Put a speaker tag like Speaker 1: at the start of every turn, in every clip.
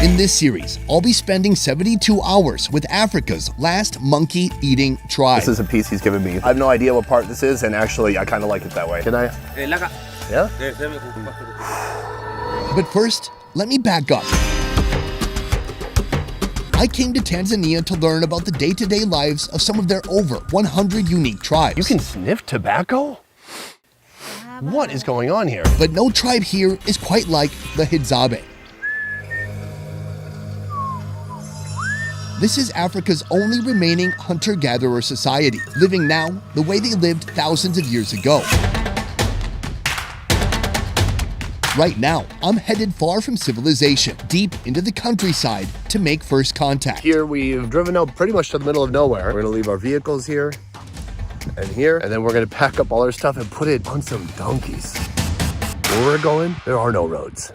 Speaker 1: In this series, I'll be spending 72 hours with Africa's last monkey-eating tribe.
Speaker 2: This is a piece he's given me. I have no idea what part this is, and actually, I kind of like it that way. Can I? Yeah?
Speaker 1: But first, let me back up. I came to Tanzania to learn about the day-to-day lives of some of their over 100 unique tribes.
Speaker 2: You can sniff tobacco? What is going on here?
Speaker 1: But no tribe here is quite like the Hadzabe. This is Africa's only remaining hunter-gatherer society, living now the way they lived thousands of years ago. Right now, I'm headed far from civilization, deep into the countryside to make first contact.
Speaker 2: Here we've driven out pretty much to the middle of nowhere. We're gonna leave our vehicles here and here, and then we're gonna pack up all our stuff and put it on some donkeys. Where we're going, there are no roads.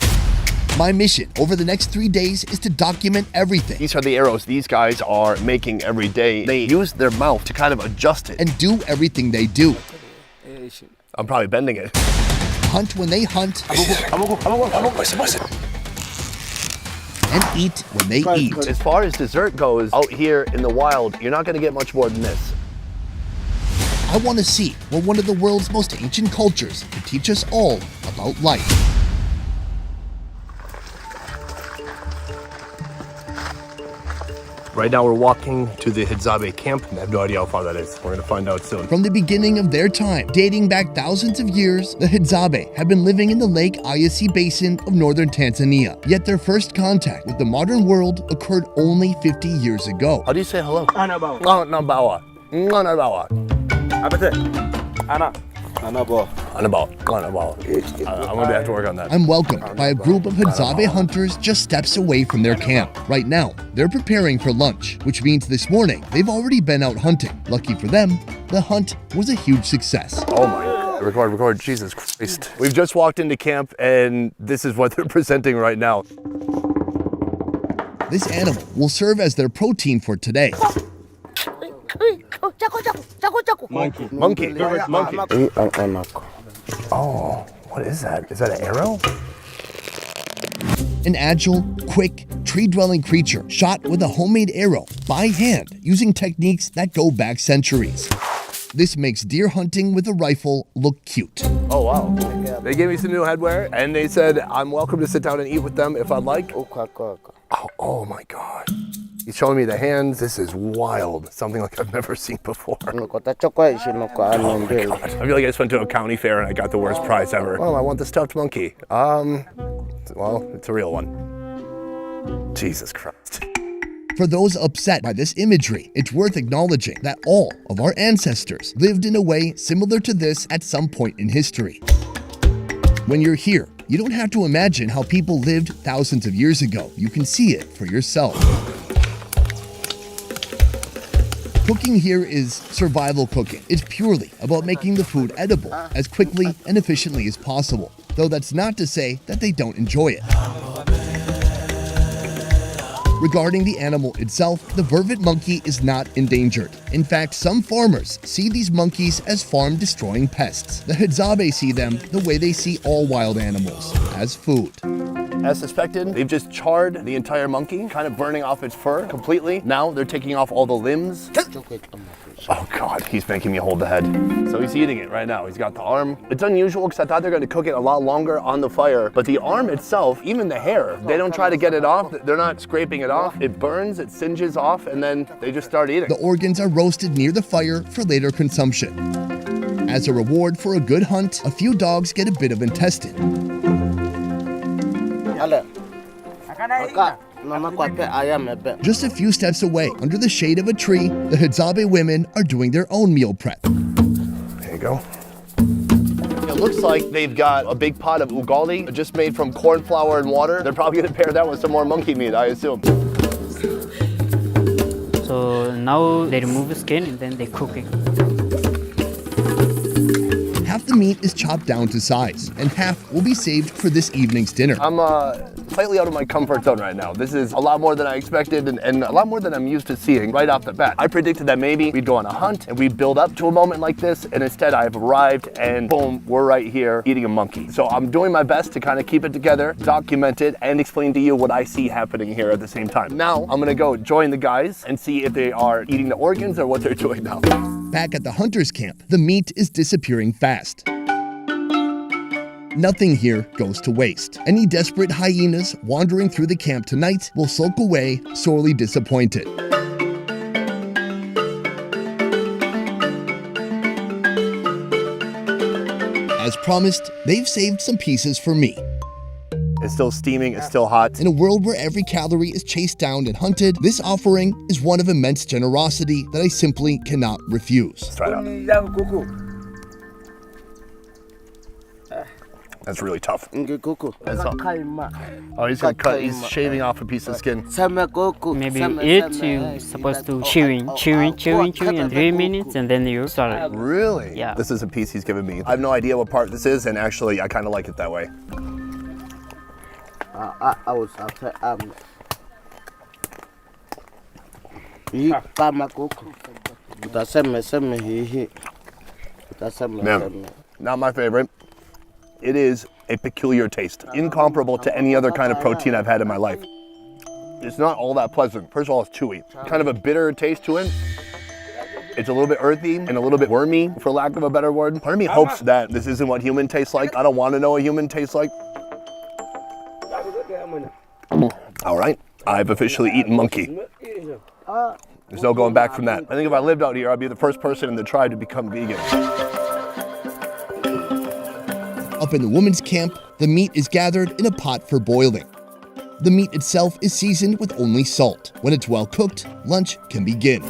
Speaker 1: My mission over the next 3 days is to document everything.
Speaker 2: These are the arrows these guys are making every day. They use their mouth to kind of adjust it.
Speaker 1: And do everything they do.
Speaker 2: I'm probably bending it.
Speaker 1: Hunt when they hunt. And eat when they eat.
Speaker 2: As far as dessert goes, out here in the wild, you're not gonna get much more than this.
Speaker 1: I want to see what one of the world's most ancient cultures can teach us all about life.
Speaker 2: Right now we're walking to the Hadzabe camp, and I have no idea how far that is. We're gonna find out soon.
Speaker 1: From the beginning of their time, dating back thousands of years, the Hadzabe have been living in the Lake Eyasi Basin of northern Tanzania. Yet their first contact with the modern world occurred only 50 years ago.
Speaker 2: How do you say hello?
Speaker 3: Anabawa.
Speaker 2: Anabawa. Anabawa.
Speaker 3: Anabawa.
Speaker 2: Anabawa. I'm gonna have to work on that.
Speaker 1: I'm welcomed by a group of Hadzabe hunters just steps away from their camp. Right now, they're preparing for lunch, which means this morning they've already been out hunting. Lucky for them, the hunt was a huge success.
Speaker 2: Oh my God. Record, Jesus Christ. We've just walked into camp and this is what they're presenting right now.
Speaker 1: This animal will serve as their protein for today.
Speaker 2: Monkey. Oh, what is that? Is that an arrow?
Speaker 1: An agile, quick, tree-dwelling creature shot with a homemade arrow by hand using techniques that go back centuries. This makes deer hunting with a rifle look cute.
Speaker 2: Oh, wow. They gave me some new headwear and they said I'm welcome to sit down and eat with them if I'd like. Oh my God. He's showing me the hands. This is wild. Something like I've never seen before. Oh my God. I feel like I just went to a county fair and I got the worst prize ever. Oh, I want the stuffed monkey. Well, it's a real one. Jesus Christ.
Speaker 1: For those upset by this imagery, it's worth acknowledging that all of our ancestors lived in a way similar to this at some point in history. When you're here, you don't have to imagine how people lived thousands of years ago. You can see it for yourself. Cooking here is survival cooking. It's purely about making the food edible as quickly and efficiently as possible, though that's not to say that they don't enjoy it. Regarding the animal itself, the vervet monkey is not endangered. In fact, some farmers see these monkeys as farm-destroying pests. The Hadzabe see them the way they see all wild animals, as food.
Speaker 2: As suspected, they've just charred the entire monkey, kind of burning off its fur completely. Now they're taking off all the limbs. Oh God, he's making me hold the head. So he's eating it right now. He's got the arm. It's unusual because I thought they're going to cook it a lot longer on the fire, but the arm itself, even the hair, they don't try to get it off. They're not scraping it off. It burns, it singes off, and then they just start eating.
Speaker 1: The organs are roasted near the fire for later consumption. As a reward for a good hunt, a few dogs get a bit of intestine. Just a few steps away, under the shade of a tree, the Hadzabe women are doing their own meal prep.
Speaker 2: There you go. It looks like they've got a big pot of ugali just made from corn flour and water. They're probably gonna pair that with some more monkey meat, I assume.
Speaker 4: So now they remove the skin and then they cook it.
Speaker 1: Half the meat is chopped down to size, and half will be saved for this evening's dinner.
Speaker 2: I'm slightly out of my comfort zone right now. This is a lot more than I expected and a lot more than I'm used to seeing right off the bat. I predicted that maybe we'd go on a hunt and we'd build up to a moment like this, and instead I've arrived and boom, we're right here eating a monkey. So I'm doing my best to kind of keep it together, document it, and explain to you what I see happening here at the same time. Now I'm gonna go join the guys and see if they are eating the organs or what they're doing now.
Speaker 1: Back at the hunter's camp, the meat is disappearing fast. Nothing here goes to waste. Any desperate hyenas wandering through the camp tonight will sulk away, sorely disappointed. As promised, they've saved some pieces for me.
Speaker 2: It's still steaming, it's still hot.
Speaker 1: In a world where every calorie is chased down and hunted, this offering is one of immense generosity that I simply cannot refuse.
Speaker 2: Let's try it out. That's really tough. That's all. Oh, he's gonna cut. He's shaving off a piece of skin.
Speaker 4: Maybe you eat, you're supposed to chewing in 3 minutes and then you swallow.
Speaker 2: Really?
Speaker 4: Yeah.
Speaker 2: This is a piece he's given me. I have no idea what part this is, and actually, I kind of like it that way.
Speaker 3: I was after
Speaker 2: Man, not my favorite. It is a peculiar taste, incomparable to any other kind of protein I've had in my life. It's not all that pleasant. First of all, it's chewy. Kind of a bitter taste to it. It's a little bit earthy and a little bit wormy, for lack of a better word. Part of me hopes that this isn't what human tastes like. I don't want to know what human tastes like. All right, I've officially eaten monkey. There's no going back from that. I think if I lived out here, I'd be the first person in the tribe to become vegan.
Speaker 1: Up in the women's camp, the meat is gathered in a pot for boiling. The meat itself is seasoned with only salt. When it's well cooked, lunch can begin.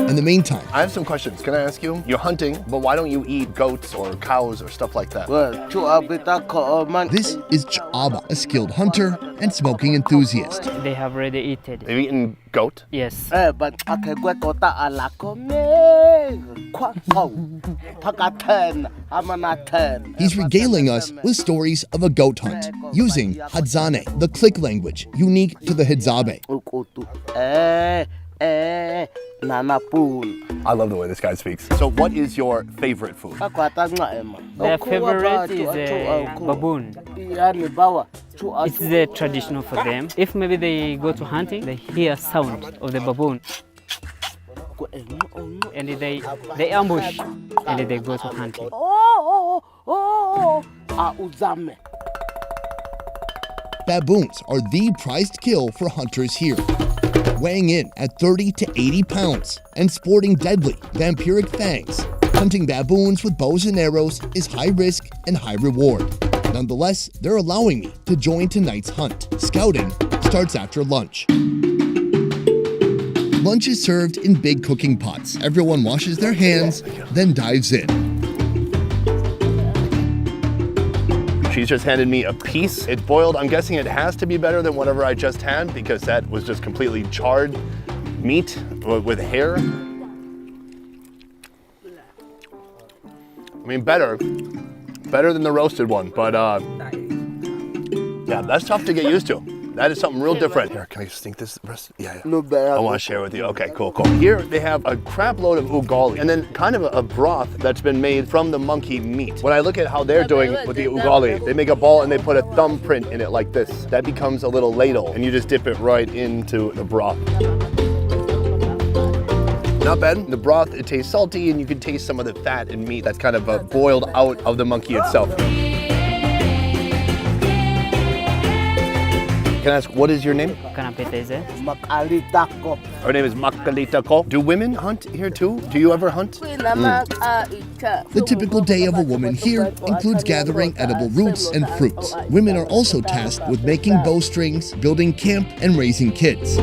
Speaker 1: In the meantime,
Speaker 2: I have some questions. Can I ask you? You're hunting, but why don't you eat goats or cows or stuff like that?
Speaker 1: this is Chaba, a skilled hunter and smoking enthusiast.
Speaker 4: They have already eaten.
Speaker 2: Have you eaten goat?
Speaker 4: Yes.
Speaker 1: He's regaling us with stories of a goat hunt using Hadzabe, the click language unique to the Hadzabe.
Speaker 2: I love the way this guy speaks. So what is your favorite food?
Speaker 4: Their favorite is a baboon. It's the traditional for them. If maybe they go to hunting, they hear sound of the baboon. And they ambush and they go to hunting.
Speaker 1: Baboons are the prized kill for hunters here, weighing in at 30 to 80 pounds and sporting deadly vampiric fangs. Hunting baboons with bows and arrows is high risk and high reward. Nonetheless, they're allowing me to join tonight's hunt. Scouting starts after lunch. Lunch is served in big cooking pots. Everyone washes their hands, then dives in.
Speaker 2: She's just handed me a piece. It's boiled. I'm guessing it has to be better than whatever I just had because that was just completely charred meat with hair. I mean, better than the roasted one, but yeah, that's tough to get used to. That is something real different. Here, can I stink this rest? Yeah. I want to share with you. Okay, cool. Here they have a crap load of ugali and then kind of a broth that's been made from the monkey meat. When I look at how they're doing with the ugali, they make a ball and they put a thumbprint in it like this. That becomes a little ladle and you just dip it right into the broth. Not bad. The broth, it tastes salty and you can taste some of the fat and meat that's kind of boiled out of the monkey itself. Can I ask, what is your name? Her name is Makalita Ko. Do women hunt here too? Do you ever hunt?
Speaker 1: The typical day of a woman here includes gathering edible roots and fruits. Women are also tasked with making bowstrings, building camp, and raising kids.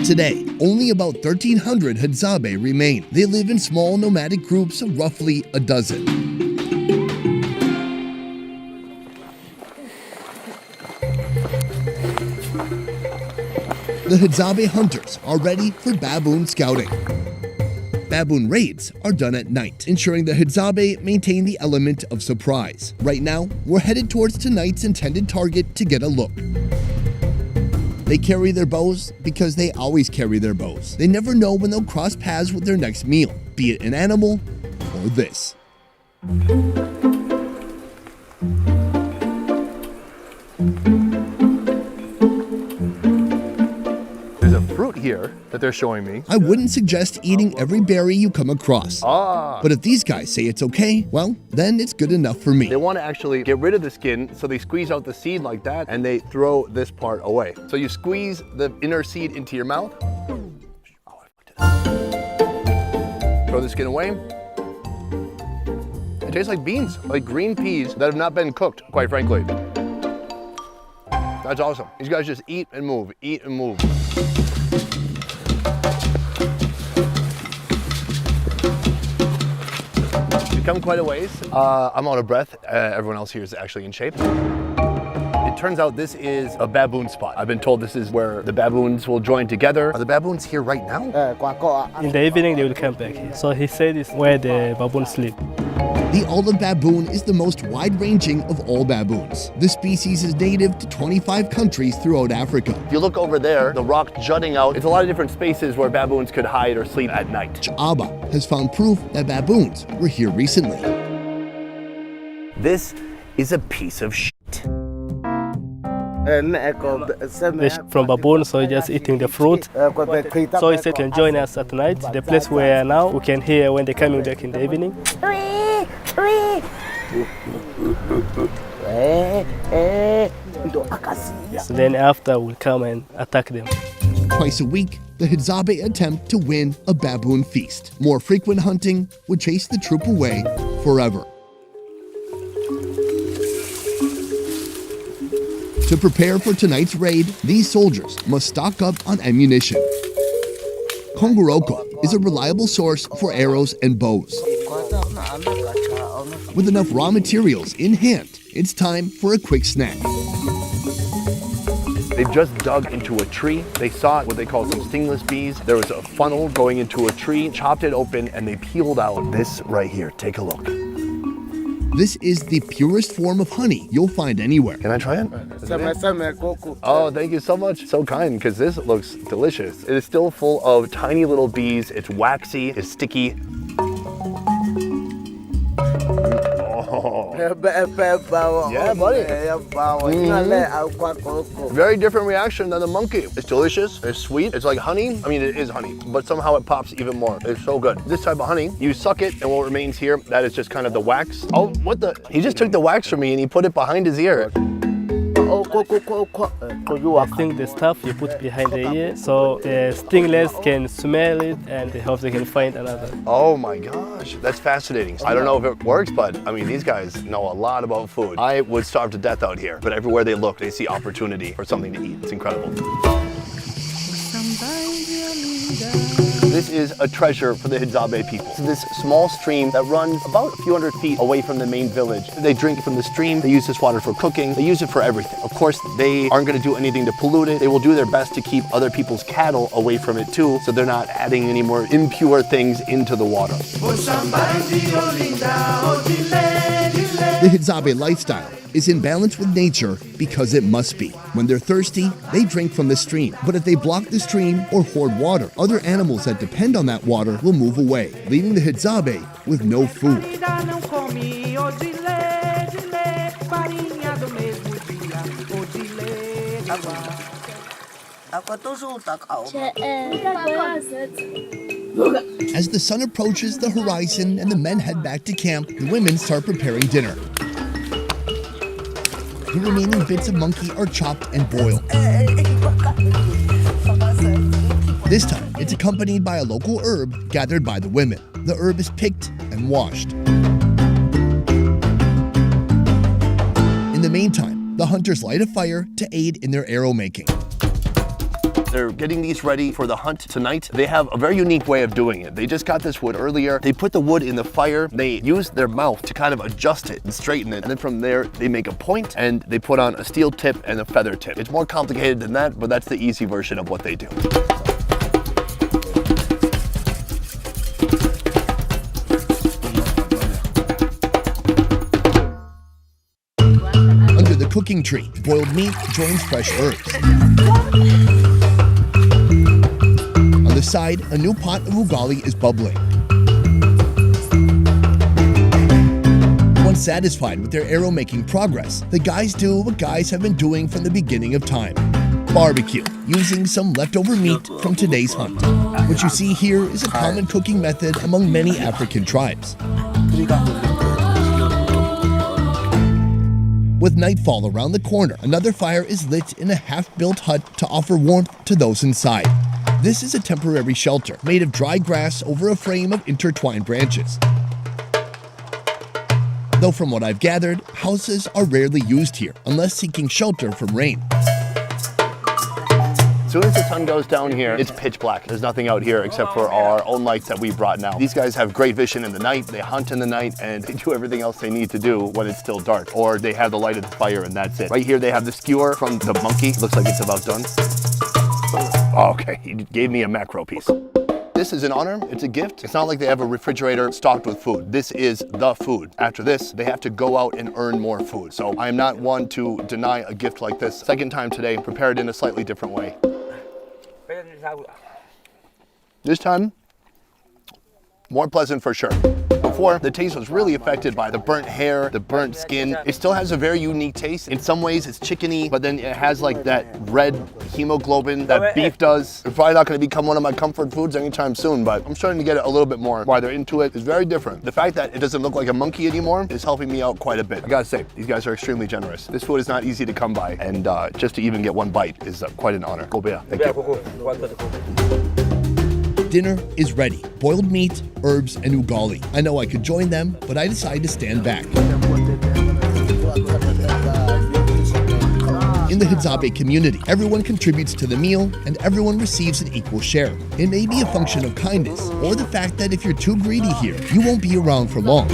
Speaker 1: Today, only about 1,300 Hadzabe remain. They live in small nomadic groups of roughly a dozen. The Hadzabe hunters are ready for baboon scouting. Baboon raids are done at night, ensuring the Hadzabe maintain the element of surprise. Right now, we're headed towards tonight's intended target to get a look. They carry their bows because they always carry their bows. They never know when they'll cross paths with their next meal, be it an animal or this.
Speaker 2: There's a fruit here that they're showing me.
Speaker 1: I wouldn't suggest eating every berry you come across. But if these guys say it's okay, well, then it's good enough for me.
Speaker 2: They want to actually get rid of the skin, so they squeeze out the seed like that, and they throw this part away. So you squeeze the inner seed into your mouth. Throw the skin away. It tastes like beans, like green peas that have not been cooked, quite frankly. That's awesome. These guys just eat and move, eat and move. We've come quite a ways. I'm out of breath. Everyone else here is actually in shape. It turns out this is a baboon spot. I've been told this is where the baboons will join together. Are the baboons here right now?
Speaker 3: In the evening, they will come back here. So he said it's where the baboons sleep.
Speaker 1: The olive baboon is the most wide-ranging of all baboons. The species is native to 25 countries throughout Africa.
Speaker 2: If you look over there, the rock jutting out, it's a lot of different spaces where baboons could hide or sleep at night.
Speaker 1: Hadzabe has found proof that baboons were here recently.
Speaker 2: This is a piece of shit.
Speaker 3: They're from baboon, so just eating the fruit. So he said, can join us at night. The place we are now, we can hear when they're coming back in the evening. So then after, we'll come and attack them.
Speaker 1: Twice a week, the Hadzabe attempt to win a baboon feast. More frequent hunting would chase the troop away forever. To prepare for tonight's raid, these soldiers must stock up on ammunition. Kongoroko is a reliable source for arrows and bows. With enough raw materials in hand, it's time for a quick snack.
Speaker 2: They've just dug into a tree. They saw what they call some stingless bees. There was a funnel going into a tree, chopped it open, and they peeled out this right here. Take a look.
Speaker 1: This is the purest form of honey you'll find anywhere.
Speaker 2: Can I try it? Oh, thank you so much. So kind, because this looks delicious. It is still full of tiny little bees. It's waxy, it's sticky. Oh. Yeah, buddy. Very different reaction than the monkey. It's delicious, it's sweet, it's like honey. I mean, it is honey, but somehow it pops even more. It's so good. This type of honey, you suck it, and what remains here, that is just kind of the wax. Oh, what the? He just took the wax from me and he put it behind his ear.
Speaker 3: I think the stuff you put behind the ear, so the stingless can smell it and they hope they can find another.
Speaker 2: Oh my gosh, that's fascinating. I don't know if it works, but I mean, these guys know a lot about food. I would starve to death out here, but everywhere they look, they see opportunity for something to eat. It's incredible. This is a treasure for the Hadzabe people. It's this small stream that runs about a few hundred feet away from the main village. They drink from the stream, they use this water for cooking, they use it for everything. Of course, they aren't gonna do anything to pollute it. They will do their best to keep other people's cattle away from it too, so they're not adding any more impure things into the water.
Speaker 1: The Hadzabe lifestyle is in balance with nature because it must be. When they're thirsty, they drink from the stream. But if they block the stream or hoard water, other animals that depend on that water will move away, leaving the Hadzabe with no food. As the sun approaches the horizon and the men head back to camp, the women start preparing dinner. The remaining bits of monkey are chopped and boiled. This time, it's accompanied by a local herb gathered by the women. The herb is picked and washed. In the meantime, the hunters light a fire to aid in their arrow making.
Speaker 2: They're getting these ready for the hunt tonight. They have a very unique way of doing it. They just got this wood earlier. They put the wood in the fire. They use their mouth to kind of adjust it and straighten it. And then from there, they make a point and they put on a steel tip and a feather tip. It's more complicated than that, but that's the easy version of what they do.
Speaker 1: cooking tree. Boiled meat joins fresh herbs. On the side, a new pot of ugali is bubbling. Once satisfied with their arrow-making progress, the guys do what guys have been doing from the beginning of time. Barbecue, using some leftover meat from today's hunt. What you see here is a common cooking method among many African tribes. With nightfall around the corner, another fire is lit in a half-built hut to offer warmth to those inside. This is a temporary shelter made of dry grass over a frame of intertwined branches. Though from what I've gathered, houses are rarely used here unless seeking shelter from rain.
Speaker 2: As soon as the sun goes down here, it's pitch black. There's nothing out here except for our own lights that we brought now. These guys have great vision in the night, they hunt in the night, and they do everything else they need to do when it's still dark. Or they have the light of the fire and that's it. Right here they have the skewer from the monkey. Looks like it's about done. Oh, okay, he gave me a macro piece. This is an honor, it's a gift. It's not like they have a refrigerator stocked with food. This is the food. After this, they have to go out and earn more food. So I am not one to deny a gift like this. Second time today, prepared in a slightly different way. This time, more pleasant for sure. Before, the taste was really affected by the burnt hair, the burnt skin. It still has a very unique taste. In some ways, it's chickeny, but then it has like that red hemoglobin that beef does. It's probably not gonna become one of my comfort foods anytime soon, but I'm starting to get it a little bit more. Why they're into it is very different. The fact that it doesn't look like a monkey anymore is helping me out quite a bit. I gotta say, these guys are extremely generous. This food is not easy to come by, and just to even get one bite is quite an honor. Thank you.
Speaker 1: Dinner is ready. Boiled meat, herbs, and ugali. I know I could join them, but I decide to stand back. In the Hadzabe community, everyone contributes to the meal and everyone receives an equal share. It may be a function of kindness or the fact that if you're too greedy here, you won't be around for long.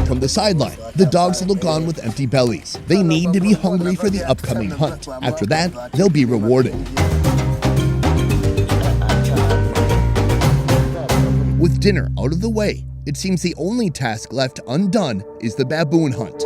Speaker 1: From the sideline, the dogs look on with empty bellies. They need to be hungry for the upcoming hunt. After that, they'll be rewarded. With dinner out of the way, it seems the only task left undone is the baboon hunt.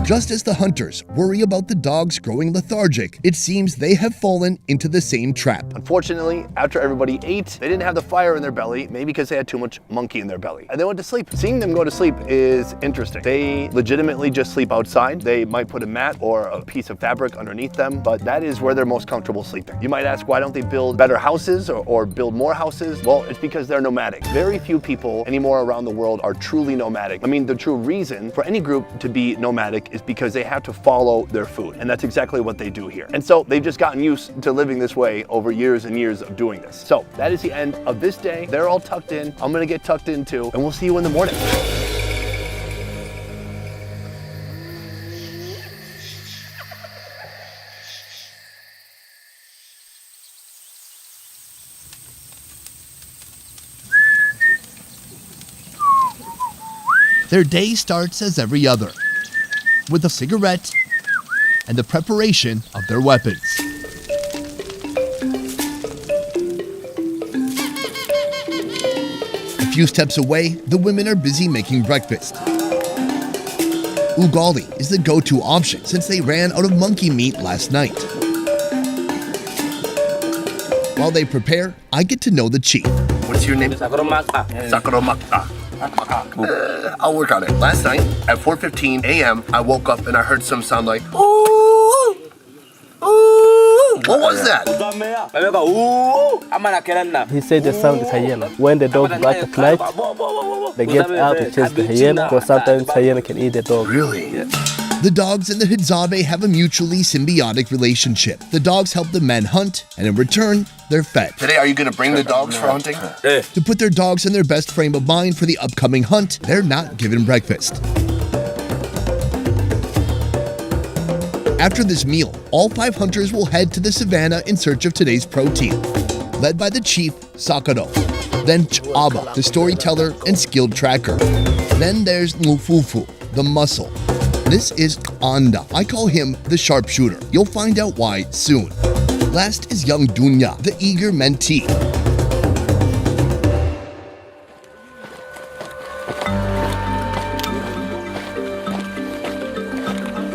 Speaker 1: Just as the hunters worry about the dogs growing lethargic, it seems they have fallen into the same trap.
Speaker 2: Unfortunately, after everybody ate, they didn't have the fire in their belly, maybe because they had too much monkey in their belly. And they went to sleep. Seeing them go to sleep is interesting. They legitimately just sleep outside. They might put a mat or a piece of fabric underneath them, but that is where they're most comfortable sleeping. You might ask, why don't they build better houses or build more houses? Well, it's because they're nomadic. Very few people anymore around the world are truly nomadic. I mean, the true reason for any group to be nomadic is because they have to follow their food. And that's exactly what they do here. And so they've just gotten used to living this way over years and years of doing this. So that is the end of this day. They're all tucked in. I'm gonna get tucked in too. And we'll see you in the morning.
Speaker 1: Their day starts as every other, with a cigarette and the preparation of their weapons. A few steps away, the women are busy making breakfast. Ugali is the go-to option since they ran out of monkey meat last night. While they prepare, I get to know the chief.
Speaker 2: What's your name? Sakuromaka. I'll work on it. Last night at 4:15 a.m. I woke up and I heard some sound like ooh, ooh. What was that?
Speaker 3: He said the sound is hyena. When the dogs bark at night, they get out to chase the hyena, because sometimes hyena can eat the dog.
Speaker 2: Really?
Speaker 3: Yeah.
Speaker 1: The dogs and the Hadzabe have a mutually symbiotic relationship. The dogs help the men hunt, and in return, they're fed.
Speaker 2: Today, are you going to bring the dogs for hunting?
Speaker 1: To put their dogs in their best frame of mind for the upcoming hunt, they're not given breakfast. After this meal, all 5 hunters will head to the savannah in search of today's protein, led by the chief, Sakado. Then Chaba, the storyteller and skilled tracker. Then there's Ngufufu, the muscle. This is Anda. I call him the sharpshooter. You'll find out why soon. Last is young Dunya, the eager mentee.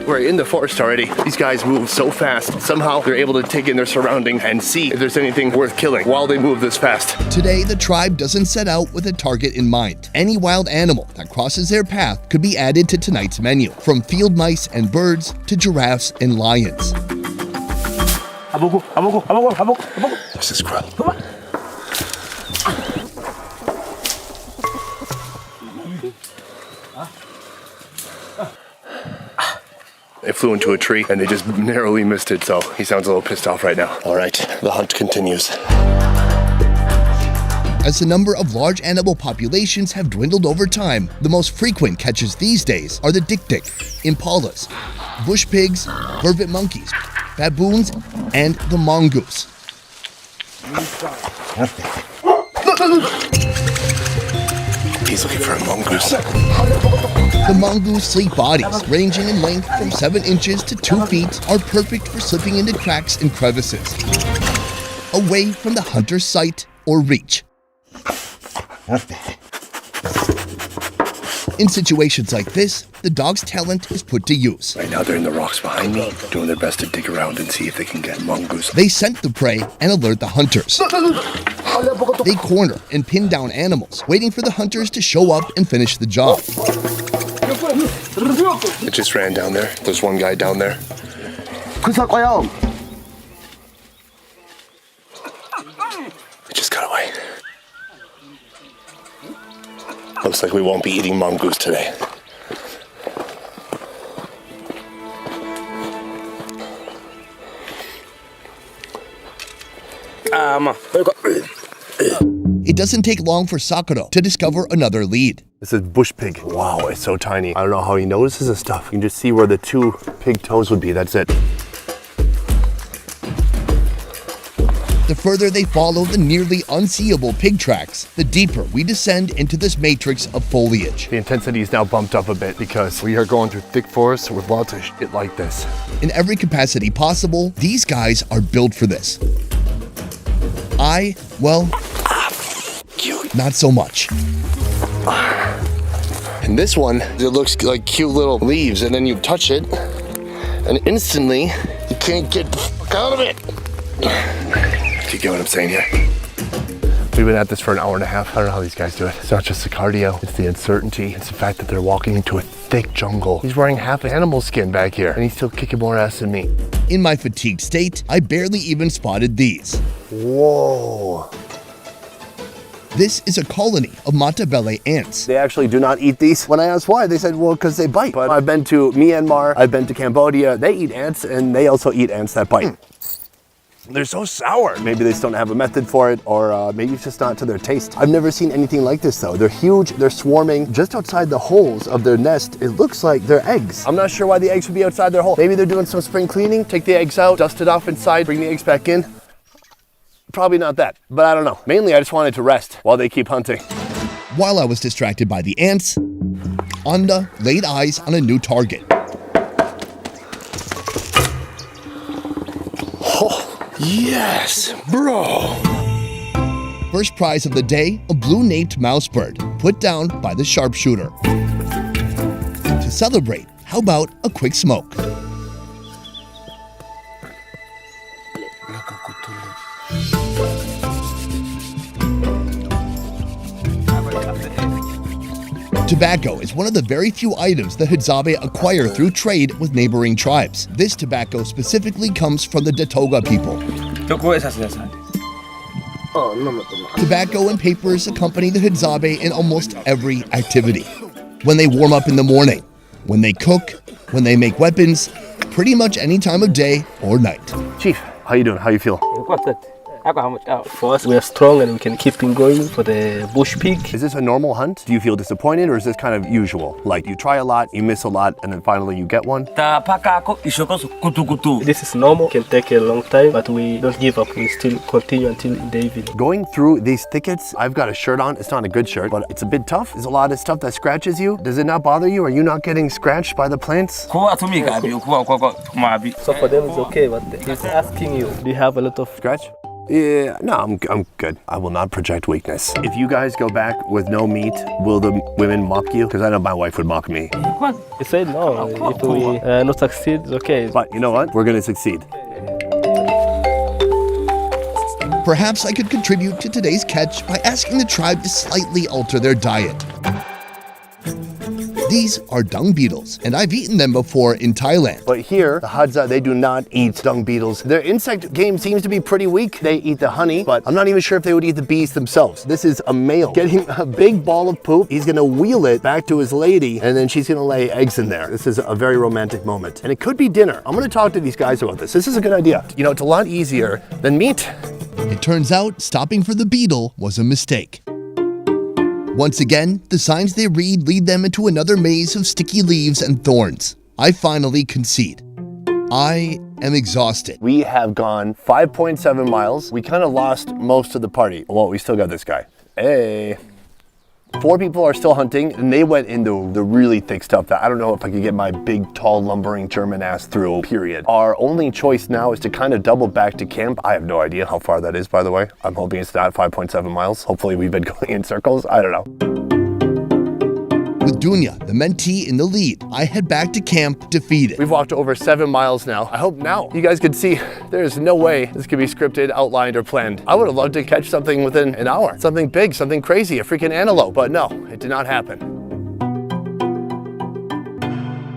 Speaker 2: We're in the forest already. These guys move so fast. Somehow they're able to take in their surroundings and see if there's anything worth killing while they move this fast.
Speaker 1: Today, the tribe doesn't set out with a target in mind. Any wild animal that crosses their path could be added to tonight's menu, from field mice and birds to giraffes and lions.
Speaker 2: This is gross. They flew into a tree and they just narrowly missed it, so he sounds a little pissed off right now. All right, the hunt continues.
Speaker 1: As the number of large animal populations have dwindled over time, the most frequent catches these days are the dik-dik, impalas, bush pigs, vervet monkeys, baboons, and the mongoose.
Speaker 2: He's looking for a mongoose.
Speaker 1: The mongoose sleek bodies, ranging in length from 7 inches to 2 feet, are perfect for slipping into cracks and crevices, away from the hunter's sight or reach. In situations like this, the dog's talent is put to use.
Speaker 2: Right now they're in the rocks behind me, doing their best to dig around and see if they can get mongoose.
Speaker 1: They scent the prey and alert the hunters. They corner and pin down animals, waiting for the hunters to show up and finish the job.
Speaker 2: It just ran down there. There's one guy down there. It just got away. Looks like we won't be eating mongoose today.
Speaker 1: It doesn't take long for Sakura to discover another lead.
Speaker 2: This is bush pig. Wow, it's so tiny. I don't know how he notices this stuff. You can just see where the 2 pig toes would be. That's it.
Speaker 1: The further they follow the nearly unseeable pig tracks, the deeper we descend into this matrix of foliage.
Speaker 2: The intensity is now bumped up a bit because we are going through thick forests with lots of shit like this.
Speaker 1: In every capacity possible, these guys are built for this. Not so much.
Speaker 2: And this one, it looks like cute little leaves, and then you touch it, and instantly, you can't get the fuck out of it. Do you get what I'm saying here? We've been at this for an hour and a half. I don't know how these guys do it. It's not just the cardio, it's the uncertainty. It's the fact that they're walking into a thick jungle. He's wearing half an animal skin back here, and he's still kicking more ass than me.
Speaker 1: In my fatigued state, I barely even spotted these.
Speaker 2: Whoa.
Speaker 1: This is a colony of Matabele ants.
Speaker 2: They actually do not eat these. When I asked why, they said, well, because they bite. But I've been to Myanmar, I've been to Cambodia. They eat ants, and they also eat ants that bite. They're so sour. Maybe they just don't have a method for it, or maybe it's just not to their taste. I've never seen anything like this though. They're huge, they're swarming. Just outside the holes of their nest, it looks like they're eggs. I'm not sure why the eggs would be outside their hole. Maybe they're doing some spring cleaning, take the eggs out, dust it off inside, bring the eggs back in. Probably not that, but I don't know. Mainly I just wanted to rest while they keep hunting.
Speaker 1: While I was distracted by the ants, Anda laid eyes on a new target.
Speaker 2: Yes, bro.
Speaker 1: First prize of the day, a blue-naped mouse bird, put down by the sharpshooter. To celebrate, how about a quick smoke? Tobacco is one of the very few items the Hadzabe acquire through trade with neighboring tribes. This tobacco specifically comes from the Datoga people. Tobacco and papers accompany the Hadzabe in almost every activity. When they warm up in the morning, when they cook, when they make weapons, pretty much any time of day or night.
Speaker 2: Chief, how you doing? How you feel?
Speaker 3: For us, we are strong and we can keep on going for the bush pig.
Speaker 2: Is this a normal hunt? Do you feel disappointed, or is this kind of usual? Like you try a lot, you miss a lot, and then finally you get one?
Speaker 3: This is normal, it can take a long time, but we don't give up. We still continue until the evening.
Speaker 2: Going through these thickets, I've got a shirt on. It's not a good shirt, but it's a bit tough. There's a lot of stuff that scratches you. Does it not bother you? Are you not getting scratched by the plants?
Speaker 3: So for them it's okay, but he's asking you, do you have a lot of
Speaker 2: Scratch? Yeah, no, I'm good. I will not project weakness. If you guys go back with no meat, will the women mock you? Because I know my wife would mock me.
Speaker 3: He said no. If we not succeed, it's okay.
Speaker 2: But you know what? We're gonna succeed.
Speaker 1: Perhaps I could contribute to today's catch by asking the tribe to slightly alter their diet. These are dung beetles, and I've eaten them before in Thailand.
Speaker 2: But here, the Hadzabe, they do not eat dung beetles. Their insect game seems to be pretty weak. They eat the honey, but I'm not even sure if they would eat the bees themselves. This is a male getting a big ball of poop. He's gonna wheel it back to his lady, and then she's gonna lay eggs in there. This is a very romantic moment. And it could be dinner. I'm gonna talk to these guys about this. This is a good idea. You know, it's a lot easier than meat.
Speaker 1: It turns out stopping for the beetle was a mistake. Once again, the signs they read lead them into another maze of sticky leaves and thorns. I finally concede. I am exhausted.
Speaker 2: We have gone 5.7 miles. We kind of lost most of the party. Well, we still got this guy. Hey. 4 people are still hunting, and they went into the really thick stuff that I don't know if I could get my big, tall, lumbering German ass through, period. Our only choice now is to kind of double back to camp. I have no idea how far that is, by the way. I'm hoping it's not 5.7 miles. Hopefully we've been going in circles. I don't know.
Speaker 1: With Dunya, the mentee, in the lead, I head back to camp defeated.
Speaker 2: We've walked over 7 miles now. I hope now you guys can see there's no way this could be scripted, outlined, or planned. I would have loved to catch something within an hour. Something big, something crazy, a freaking antelope. But no, it did not happen.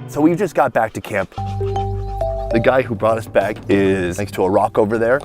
Speaker 2: So we just got back to camp. The guy who brought us back is next to a rock over there.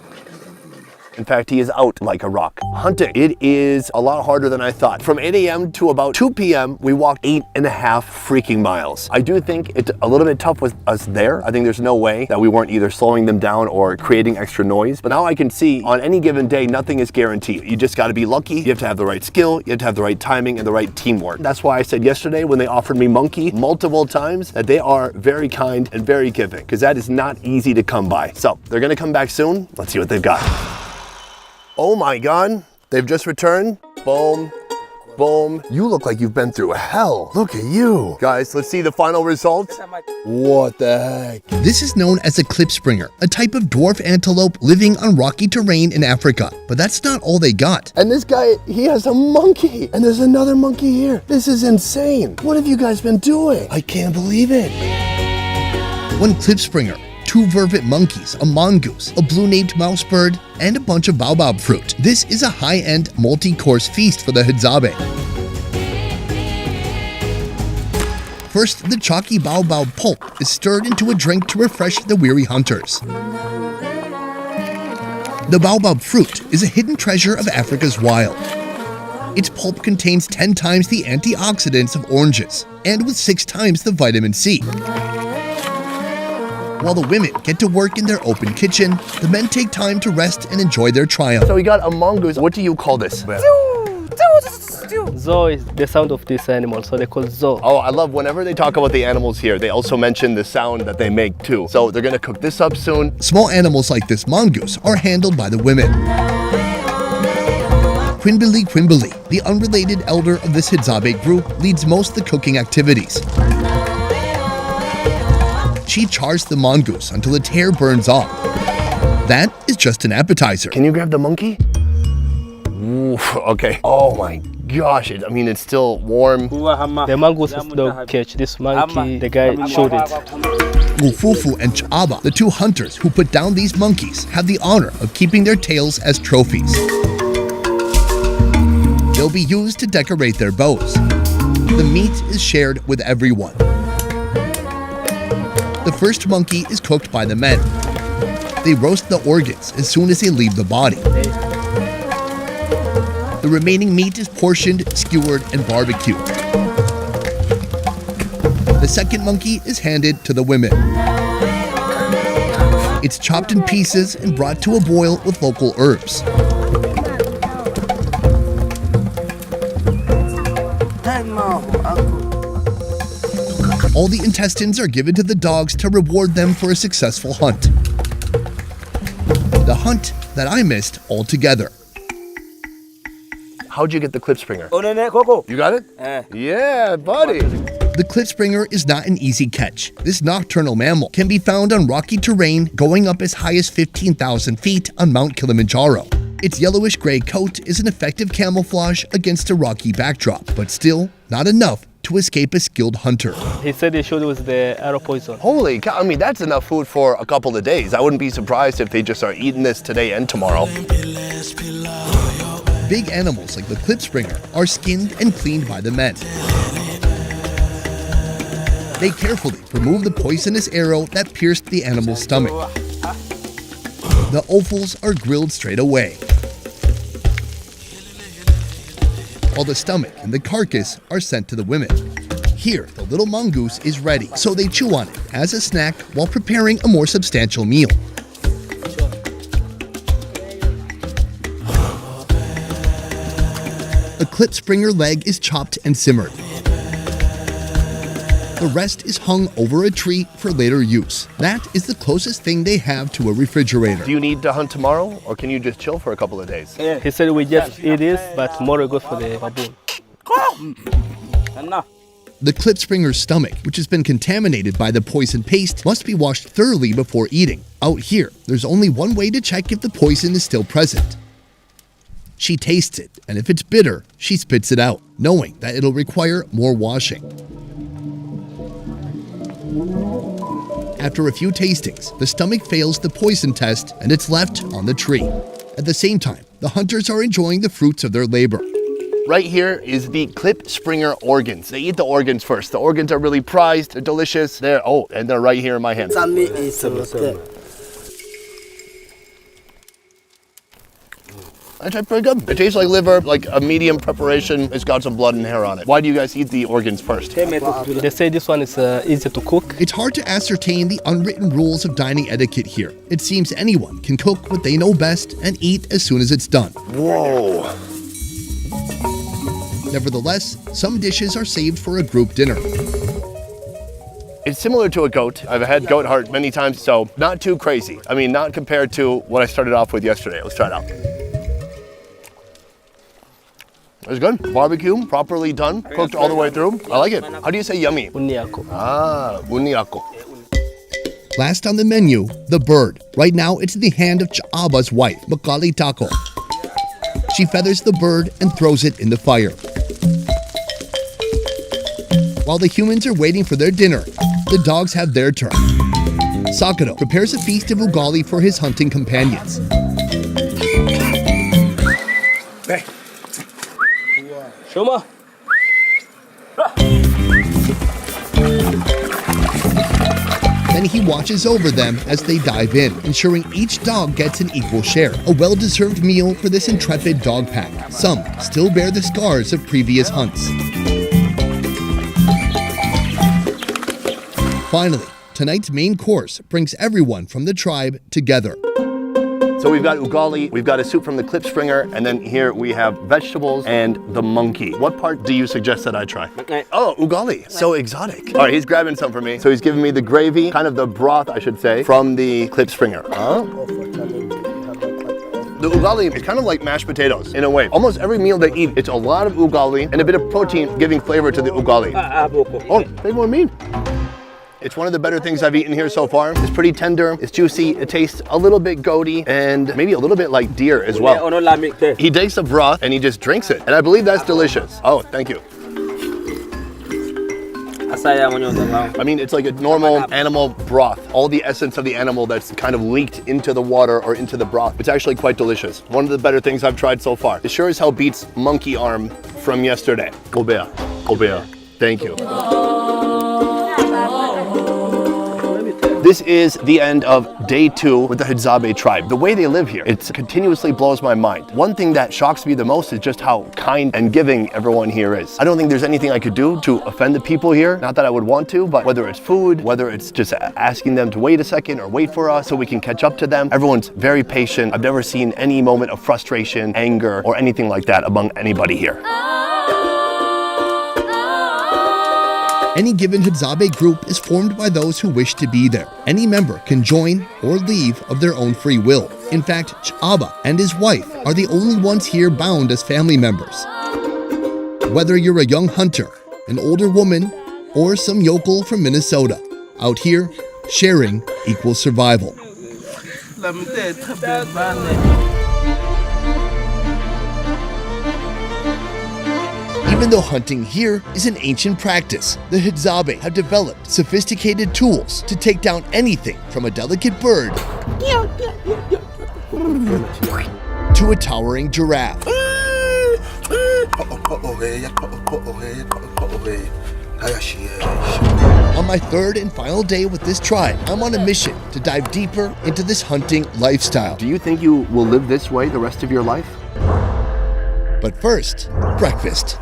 Speaker 2: In fact, he is out like a rock. Hunting, it is a lot harder than I thought. From 8 a.m. to about 2 p.m., we walked 8.5 freaking miles. I do think it's a little bit tough with us there. I think there's no way that we weren't either slowing them down or creating extra noise. But now I can see on any given day, nothing is guaranteed. You just gotta be lucky. You have to have the right skill. You have to have the right timing and the right teamwork. That's why I said yesterday when they offered me monkey multiple times that they are very kind and very giving, because that is not easy to come by. So they're gonna come back soon. Let's see what they've got. Oh my God, they've just returned. Boom, boom. You look like you've been through hell. Look at you. Guys, let's see the final results. What the heck?
Speaker 1: This is known as a klipspringer, a type of dwarf antelope living on rocky terrain in Africa. But that's not all they got.
Speaker 2: And this guy, he has a monkey. And there's another monkey here. This is insane. What have you guys been doing? I can't believe it.
Speaker 1: One klipspringer, 2 vervet monkeys, a mongoose, a blue-naped mouse bird, and a bunch of baobab fruit. This is a high-end, multi-course feast for the Hadzabe. First, the chalky baobab pulp is stirred into a drink to refresh the weary hunters. The baobab fruit is a hidden treasure of Africa's wild. Its pulp contains 10 times the antioxidants of oranges, and with 6 times the vitamin C. While the women get to work in their open kitchen, the men take time to rest and enjoy their triumph.
Speaker 2: So we got a mongoose. What do you call this?
Speaker 3: Zo is the sound of this animal, so they call zo.
Speaker 2: Oh, I love whenever they talk about the animals here, they also mention the sound that they make too. So they're gonna cook this up soon.
Speaker 1: Small animals like this mongoose are handled by the women. Quimbili, the unrelated elder of this Hadzabe group, leads most of the cooking activities. She chars the mongoose until the tear burns off. That is just an appetizer.
Speaker 2: Can you grab the monkey? Ooh, okay. Oh my gosh, I mean, it's still warm.
Speaker 3: The mongoose is the catch. This monkey, the guy showed it.
Speaker 1: Fufu and Chaba, the 2 hunters who put down these monkeys, have the honor of keeping their tails as trophies. They'll be used to decorate their bows. The meat is shared with everyone. The first monkey is cooked by the men. They roast the organs as soon as they leave the body. The remaining meat is portioned, skewered, and barbecued. The second monkey is handed to the women. It's chopped in pieces and brought to a boil with local herbs. All the intestines are given to the dogs to reward them for a successful hunt. The hunt that I missed altogether.
Speaker 2: How'd you get the klipspringer? You got it? Yeah, buddy.
Speaker 1: The klipspringer is not an easy catch. This nocturnal mammal can be found on rocky terrain going up as high as 15,000 feet on Mount Kilimanjaro. Its yellowish-gray coat is an effective camouflage against a rocky backdrop, but still not enough to escape a skilled hunter.
Speaker 3: He said he showed it was the arrow poison.
Speaker 2: Holy cow, I mean, that's enough food for a couple of days. I wouldn't be surprised if they just start eating this today and tomorrow.
Speaker 1: Big animals like the klipspringer are skinned and cleaned by the men. They carefully remove the poisonous arrow that pierced the animal's stomach. The offals are grilled straight away, while the stomach and the carcass are sent to the women. Here, the little mongoose is ready, so they chew on it as a snack while preparing a more substantial meal. A klipspringer leg is chopped and simmered. The rest is hung over a tree for later use. That is the closest thing they have to a refrigerator.
Speaker 2: Do you need to hunt tomorrow, or can you just chill for a couple of days?
Speaker 3: He said we just eat this, but tomorrow goes for the baboon.
Speaker 1: The klipspringer's stomach, which has been contaminated by the poison paste, must be washed thoroughly before eating. Out here, there's only one way to check if the poison is still present. She tastes it, and if it's bitter, she spits it out, knowing that it'll require more washing. After a few tastings, the stomach fails the poison test and it's left on the tree. At the same time, the hunters are enjoying the fruits of their labor.
Speaker 2: Right here is the klipspringer organs. They eat the organs first. The organs are really prized, they're delicious. And they're right here in my hand. Actually pretty good. It tastes like liver, like a medium preparation. It's got some blood and hair on it. Why do you guys eat the organs first?
Speaker 3: They say this one is easy to cook.
Speaker 1: It's hard to ascertain the unwritten rules of dining etiquette here. It seems anyone can cook what they know best and eat as soon as it's done.
Speaker 2: Whoa.
Speaker 1: Nevertheless, some dishes are saved for a group dinner.
Speaker 2: It's similar to a goat. I've had goat heart many times, so not too crazy. I mean, not compared to what I started off with yesterday. Let's try it out. It's good. Barbecue, properly done, cooked all the way through. I like it. How do you say yummy?
Speaker 3: Uniako.
Speaker 2: Ah, uniako.
Speaker 1: Last on the menu, the bird. Right now, it's in the hand of Chaaba's wife, Makali Tako. She feathers the bird and throws it in the fire. While the humans are waiting for their dinner, the dogs have their turn. Sakado prepares a feast of ugali for his hunting companions.
Speaker 3: Hey. Shoma.
Speaker 1: Then he watches over them as they dive in, ensuring each dog gets an equal share. A well-deserved meal for this intrepid dog pack. Some still bear the scars of previous hunts. Finally, tonight's main course brings everyone from the tribe together.
Speaker 2: So we've got ugali, we've got a soup from the klipspringer, and then here we have vegetables and the monkey. What part do you suggest that I try? Oh, ugali, so exotic. All right, he's grabbing some for me. So he's giving me the gravy, kind of the broth, I should say, from the klipspringer. The ugali is kind of like mashed potatoes in a way. Almost every meal they eat, it's a lot of ugali and a bit of protein giving flavor to the ugali. Oh, take more meat. It's one of the better things I've eaten here so far. It's pretty tender, it's juicy, it tastes a little bit goaty and maybe a little bit like deer as well. He takes the broth and he just drinks it. And I believe that's delicious. Oh, thank you. I mean, it's like a normal animal broth. All the essence of the animal that's kind of leaked into the water or into the broth. It's actually quite delicious. One of the better things I've tried so far. It sure as hell beats monkey arm from yesterday. Obea, obea. Thank you. This is the end of day 2 with the Hadzabe tribe. The way they live here, it continuously blows my mind. One thing that shocks me the most is just how kind and giving everyone here is. I don't think there's anything I could do to offend the people here. Not that I would want to, but whether it's food, whether it's just asking them to wait a second or wait for us so we can catch up to them. Everyone's very patient. I've never seen any moment of frustration, anger, or anything like that among anybody here.
Speaker 1: Any given Hadzabe group is formed by those who wish to be there. Any member can join or leave of their own free will. In fact, Chaba and his wife are the only ones here bound as family members. Whether you're a young hunter, an older woman, or some yokel from Minnesota, out here, sharing equals survival. Even though hunting here is an ancient practice, the Hadzabe have developed sophisticated tools to take down anything from a delicate bird to a towering giraffe. On my third and final day with this tribe, I'm on a mission to dive deeper into this hunting lifestyle.
Speaker 2: Do you think you will live this way the rest of your life?
Speaker 1: But first, breakfast.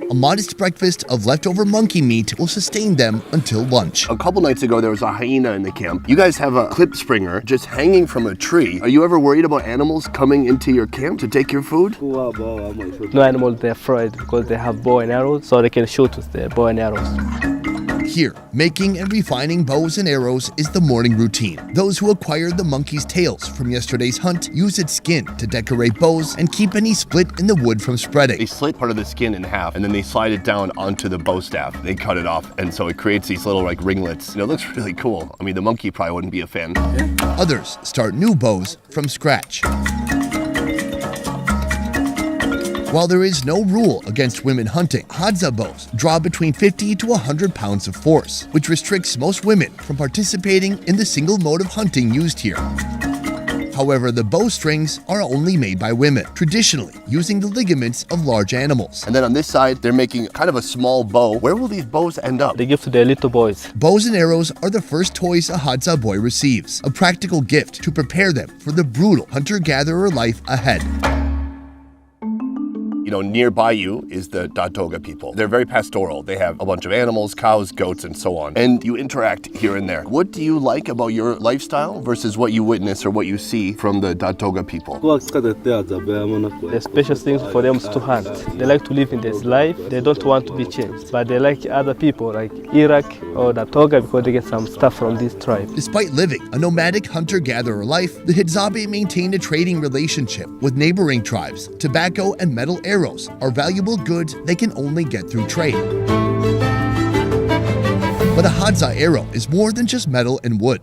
Speaker 1: A modest breakfast of leftover monkey meat will sustain them until lunch.
Speaker 2: A couple nights ago, there was a hyena in the camp. You guys have a clip springer just hanging from a tree. Are you ever worried about animals coming into your camp to take your food?
Speaker 3: No animals, they're afraid because they have bow and arrows, so they can shoot with their bow and arrows.
Speaker 1: Here, making and refining bows and arrows is the morning routine. Those who acquired the monkey's tails from yesterday's hunt use its skin to decorate bows and keep any split in the wood from spreading.
Speaker 2: They slit part of the skin in half and then they slide it down onto the bow staff. They cut it off, and so it creates these little like ringlets. And it looks really cool. I mean, the monkey probably wouldn't be a fan.
Speaker 1: Others start new bows from scratch. While there is no rule against women hunting, Hadzabe draw between 50 to 100 pounds of force, which restricts most women from participating in the single mode of hunting used here. However, the bowstrings are only made by women, traditionally using the ligaments of large animals.
Speaker 2: And then on this side, they're making kind of a small bow. Where will these bows end up?
Speaker 3: They give to their little boys.
Speaker 1: Bows and arrows are the first toys a Hadzabe receives, a practical gift to prepare them for the brutal hunter-gatherer life ahead.
Speaker 2: You know, nearby you is the Datoga people. They're very pastoral. They have a bunch of animals, cows, goats, and so on. And you interact here and there. What do you like about your lifestyle versus what you witness or what you see from the Datoga people?
Speaker 3: The special thing for them is to hunt. They like to live in this life. They don't want to be changed. But they like other people like Iraq or Datoga because they get some stuff from this tribe.
Speaker 1: Despite living a nomadic hunter-gatherer life, the Hadzabe maintained a trading relationship with neighboring tribes. Tobacco and metal arrows are valuable goods they can only get through trade. But a Hadza arrow is more than just metal and wood.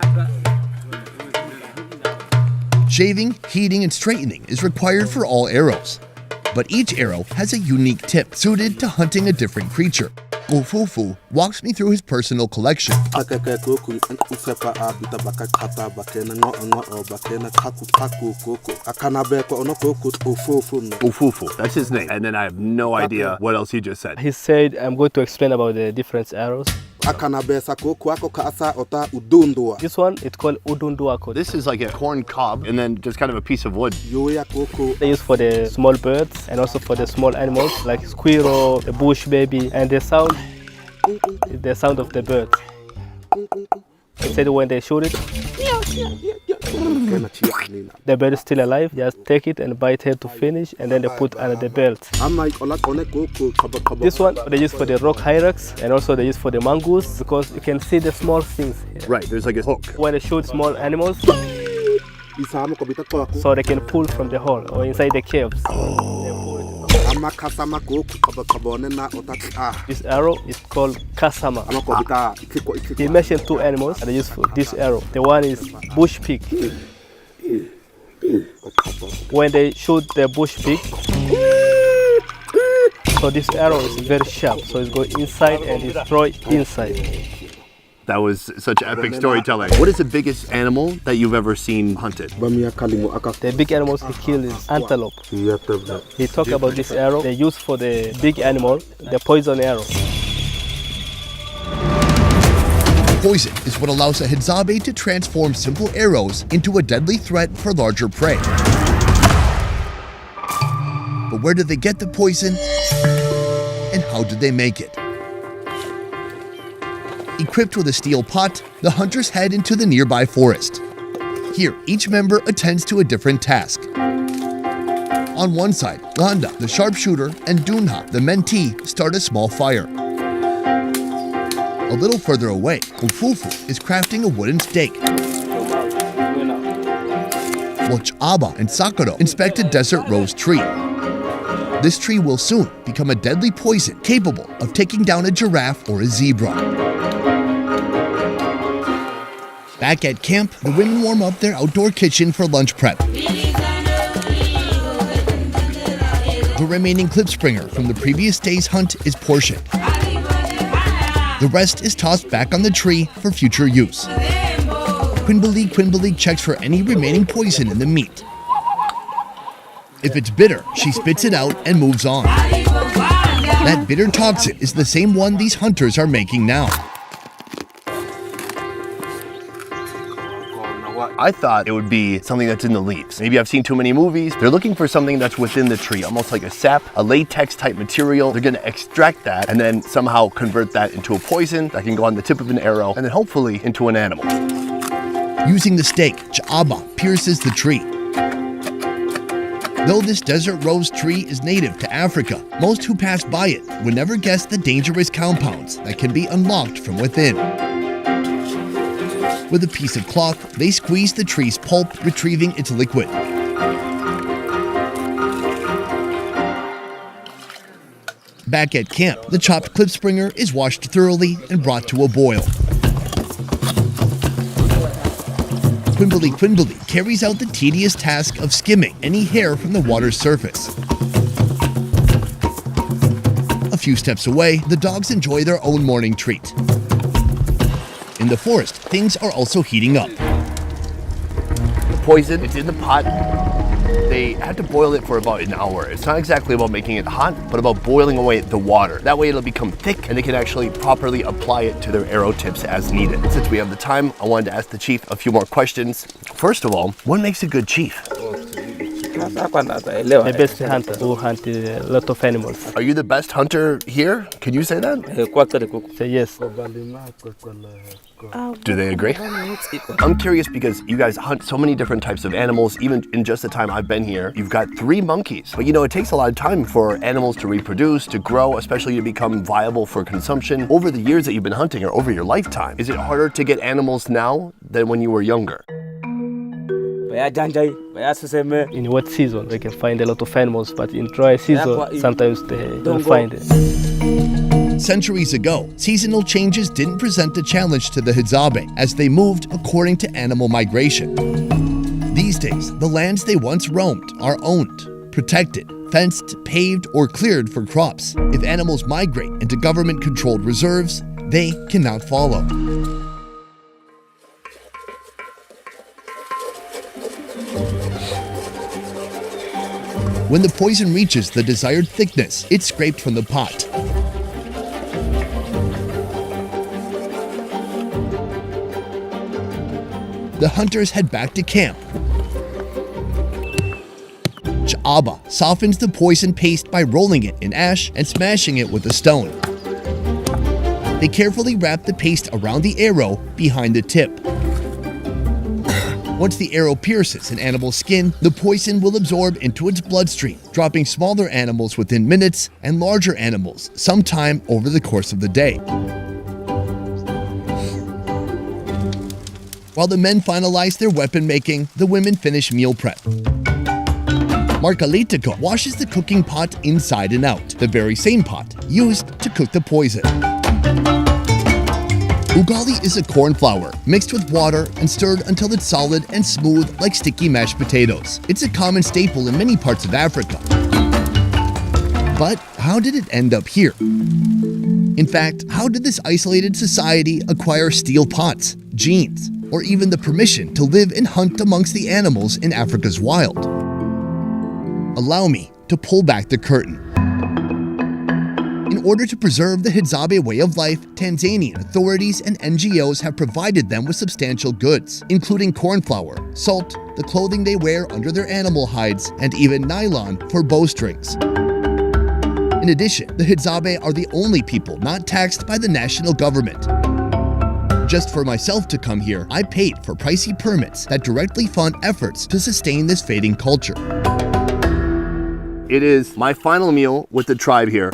Speaker 1: Shaving, heating, and straightening is required for all arrows. But each arrow has a unique tip suited to hunting a different creature. Ofufu walks me through his personal collection.
Speaker 2: Ofufu, that's his name. And then I have no idea what else he just said.
Speaker 3: He said, I'm going to explain about the different arrows. This one, it's called udunduako.
Speaker 2: This is like a corn cob and then just kind of a piece of wood.
Speaker 3: They use for the small birds and also for the small animals like squirrel, the bush baby, and the sound is the sound of the birds. They said when they shoot it, the bird is still alive, just take it and bite it to finish, and then they put under the belt. This one they use for the rock hyrax, and also they use for the mongoose because you can see the small things here.
Speaker 2: Right, there's like a hook.
Speaker 3: When they shoot small animals, so they can pull from the hole or inside the caves. This arrow is called kasama. He mentioned two animals and they use for this arrow. The one is bush pig. When they shoot the bush pig, so this arrow is very sharp, so it goes inside and destroy inside.
Speaker 2: That was such epic storytelling. What is the biggest animal that you've ever seen hunted?
Speaker 3: The big animals he killed is antelope. He talked about this arrow they use for the big animal, the poison arrow.
Speaker 1: Poison is what allows a Hadzabe to transform simple arrows into a deadly threat for larger prey. But where do they get the poison? And how do they make it? Equipped with a steel pot, the hunters head into the nearby forest. Here, each member attends to a different task. On one side, Landa, the sharpshooter, and Dunha, the mentee, start a small fire. A little further away, Ofufu is crafting a wooden stake. While Chaba and Sakuro inspect a desert rose tree. This tree will soon become a deadly poison capable of taking down a giraffe or a zebra. Back at camp, the women warm up their outdoor kitchen for lunch prep. The remaining klipspringer from the previous day's hunt is portioned. The rest is tossed back on the tree for future use. Quimbelie checks for any remaining poison in the meat. If it's bitter, she spits it out and moves on. That bitter toxin is the same one these hunters are making now.
Speaker 2: I thought it would be something that's in the leaves. Maybe I've seen too many movies. They're looking for something that's within the tree, almost like a sap, a latex type material. They're gonna extract that and then somehow convert that into a poison that can go on the tip of an arrow and then hopefully into an animal.
Speaker 1: Using the stake, Hadzabe pierces the tree. Though this desert rose tree is native to Africa, most who pass by it would never guess the dangerous compounds that can be unlocked from within. With a piece of cloth, they squeeze the tree's pulp, retrieving its liquid. Back at camp, the chopped klipspringer is washed thoroughly and brought to a boil. Quimbelie carries out the tedious task of skimming any hair from the water's surface. A few steps away, the dogs enjoy their own morning treat. In the forest, things are also heating up.
Speaker 2: The poison, it's in the pot. They had to boil it for about an hour. It's not exactly about making it hot, but about boiling away the water. That way it'll become thick and they can actually properly apply it to their arrow tips as needed. Since we have the time, I wanted to ask the chief a few more questions. First of all, what makes a good chief?
Speaker 3: The best hunter who hunt a lot of animals.
Speaker 2: Are you the best hunter here? Can you say that?
Speaker 3: Say yes.
Speaker 2: Do they agree? I'm curious because you guys hunt so many different types of animals. Even in just the time I've been here, you've got 3 monkeys. But you know, it takes a lot of time for animals to reproduce, to grow, especially to become viable for consumption. Over the years that you've been hunting or over your lifetime, is it harder to get animals now than when you were younger?
Speaker 3: In wet season, they can find a lot of animals, but in dry season, sometimes they don't find it.
Speaker 1: Centuries ago, seasonal changes didn't present a challenge to the Hadzabe as they moved according to animal migration. These days, the lands they once roamed are owned, protected, fenced, paved, or cleared for crops. If animals migrate into government-controlled reserves, they cannot follow. When the poison reaches the desired thickness, it's scraped from the pot. The hunters head back to camp. Hadzabe softens the poison paste by rolling it in ash and smashing it with a stone. They carefully wrap the paste around the arrow behind the tip. Once the arrow pierces an animal's skin, the poison will absorb into its bloodstream, dropping smaller animals within minutes and larger animals sometime over the course of the day. While the men finalize their weapon making, the women finish meal prep. Markalitiko washes the cooking pot inside and out, the very same pot used to cook the poison. Ugali is a corn flour mixed with water and stirred until it's solid and smooth like sticky mashed potatoes. It's a common staple in many parts of Africa. But how did it end up here? In fact, how did this isolated society acquire steel pots, genes, or even the permission to live and hunt amongst the animals in Africa's wild? Allow me to pull back the curtain. In order to preserve the Hadzabe way of life, Tanzanian authorities and NGOs have provided them with substantial goods, including corn flour, salt, the clothing they wear under their animal hides, and even nylon for bowstrings. In addition, the Hadzabe are the only people not taxed by the national government. Just for myself to come here, I paid for pricey permits that directly fund efforts to sustain this fading culture.
Speaker 2: It is my final meal with the tribe here.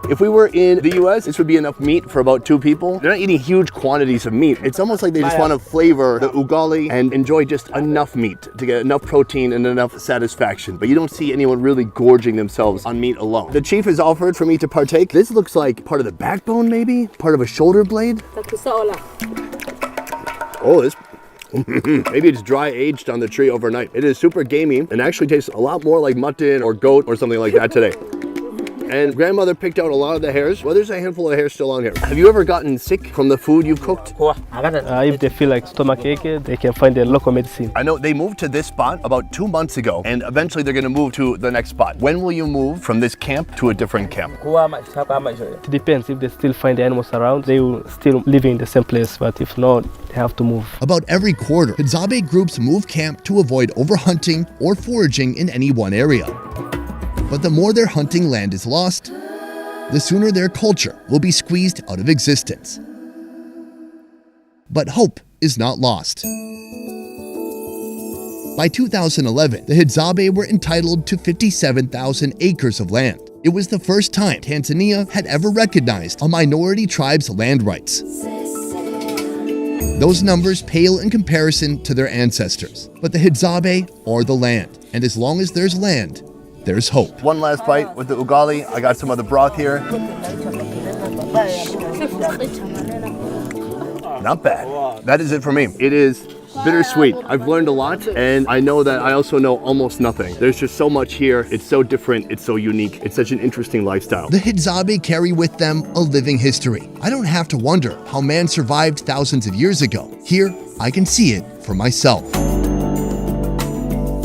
Speaker 2: If we were in the US, this would be enough meat for about 2 people. They're not eating huge quantities of meat. It's almost like they just want to flavor the ugali and enjoy just enough meat to get enough protein and enough satisfaction. But you don't see anyone really gorging themselves on meat alone. The chief has offered for me to partake. This looks like part of the backbone, maybe? Part of a shoulder blade? Oh, Maybe it's dry aged on the tree overnight. It is super gamey and actually tastes a lot more like mutton or goat or something like that today. And grandmother picked out a lot of the hairs. Well, there's a handful of hairs still on here. Have you ever gotten sick from the food you've cooked?
Speaker 3: If they feel like stomach ache, they can find a local medicine.
Speaker 2: I know they moved to this spot about 2 months ago, and eventually they're going to move to the next spot. When will you move from this camp to a different camp?
Speaker 3: It depends. If they still find the animals around, they will still live in the same place. But if not, they have to move.
Speaker 1: About every quarter, Hadzabe groups move camp to avoid overhunting or foraging in any one area. But the more their hunting land is lost, the sooner their culture will be squeezed out of existence. But hope is not lost. By 2011, the Hadzabe were entitled to 57,000 acres of land. It was the first time Tanzania had ever recognized a minority tribe's land rights. Those numbers pale in comparison to their ancestors, but the Hadzabe are the land, and as long as there's land, there's hope.
Speaker 2: One last bite with the ugali. I got some of the broth here. Not bad. That is it for me. It is bittersweet. I've learned a lot, and I know that I also know almost nothing. There's just so much here. It's so different. It's so unique. It's such an interesting lifestyle.
Speaker 1: The Hadzabe carry with them a living history. I don't have to wonder how man survived thousands of years ago. Here, I can see it for myself.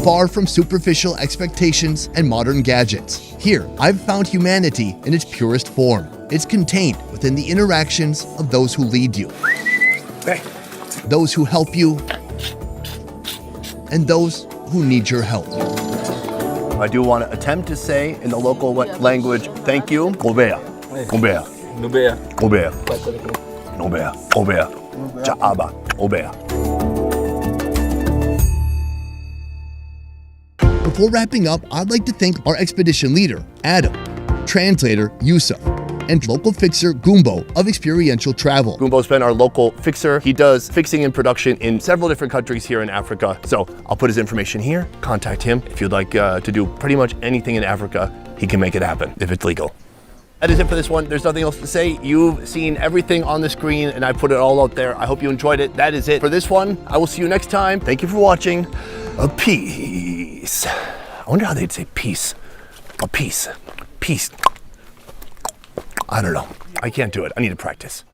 Speaker 1: Far from superficial expectations and modern gadgets, here I've found humanity in its purest form. It's contained within the interactions of those who lead you, those who help you, and those who need your help.
Speaker 2: I do want to attempt to say in the local language, thank you. Gobea. Gobea.
Speaker 5: Nubea.
Speaker 2: Gobea. Gobea. Gobea. Ja'aba. Gobea.
Speaker 1: Before wrapping up, I'd like to thank our expedition leader, Adam, translator, Yusuf, and local fixer, Gumbo, of Experiential Travel.
Speaker 2: Gumbo's been our local fixer. He does fixing and production in several different countries here in Africa. So I'll put his information here. Contact him if you'd like to do pretty much anything in Africa. He can make it happen if it's legal. That is it for this one. There's nothing else to say. You've seen everything on the screen and I put it all out there. I hope you enjoyed it. That is it for this one. I will see you next time. Thank you for watching. Peace. I wonder how they'd say peace. A piece. Peace. I don't know. I can't do it. I need to practice.